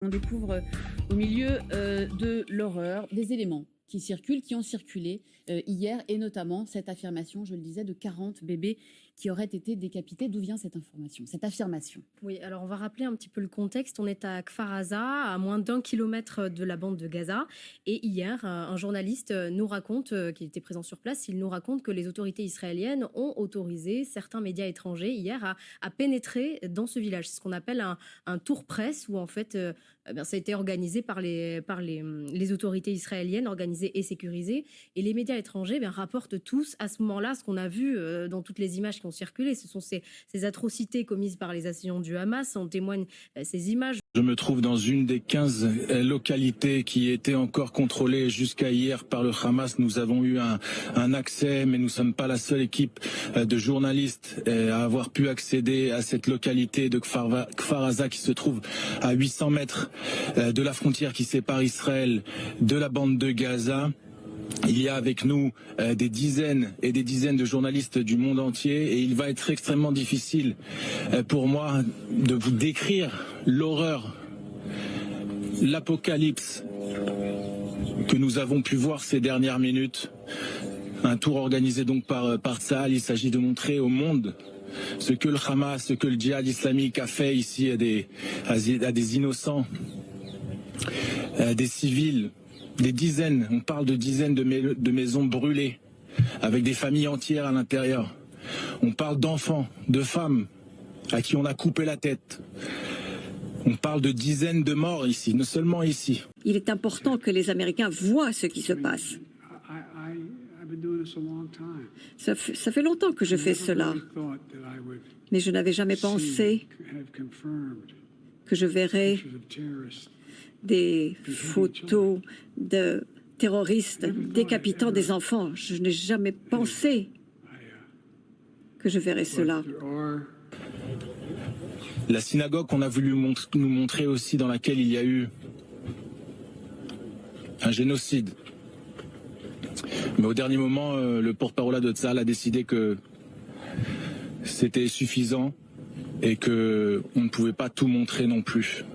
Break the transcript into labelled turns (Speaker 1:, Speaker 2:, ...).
Speaker 1: On découvre au milieu de l'horreur des éléments qui circulent, qui ont circulé hier, et notamment cette affirmation, je le disais, de 40 bébés qui auraient été décapités. D'où vient cette information, cette affirmation?
Speaker 2: Oui, alors on va rappeler un petit peu le contexte. On est à Kfar Aza, à moins d'1 kilomètre de la bande de Gaza. Et hier, un journaliste nous raconte, qui était présent sur place, il nous raconte que les autorités israéliennes ont autorisé certains médias étrangers hier à pénétrer dans ce village. C'est ce qu'on appelle un tour presse, où en fait, ça a été organisé par les autorités israéliennes, organisé et sécurisé. Et les médias étrangers rapportent tous à ce moment-là ce qu'on a vu dans toutes les images qui ont circulé. Ce sont ces atrocités commises par les assaillants du Hamas. En témoignent ces images.
Speaker 3: Je me trouve dans une des 15 localités qui étaient encore contrôlées jusqu'à hier par le Hamas. Nous avons eu un accès, mais nous ne sommes pas la seule équipe de journalistes à avoir pu accéder à cette localité de Kfar Aza qui se trouve à 800 mètres de la frontière qui sépare Israël de la bande de Gaza. Il y a avec nous des dizaines et des dizaines de journalistes du monde entier, et il va être extrêmement difficile pour moi de vous décrire l'horreur, l'apocalypse que nous avons pu voir ces dernières minutes. Un tour organisé donc par Tsahal. Il s'agit de montrer au monde ce que le Hamas, ce que le djihad islamique a fait ici à des innocents, des civils. Des dizaines, on parle de dizaines de maisons brûlées, avec des familles entières à l'intérieur. On parle d'enfants, de femmes, à qui on a coupé la tête. On parle de dizaines de morts ici, non seulement ici.
Speaker 4: Il est important que les Américains voient ce qui se passe. Ça fait longtemps que je fais cela, mais je n'avais jamais pensé que je verrais des photos de terroristes décapitant des enfants. Je n'ai jamais pensé que je verrais cela.
Speaker 3: La synagogue qu'on a voulu nous montrer aussi, dans laquelle il y a eu un génocide. Mais au dernier moment, le porte-parole de Tsahal a décidé que c'était suffisant et qu'on ne pouvait pas tout montrer non plus.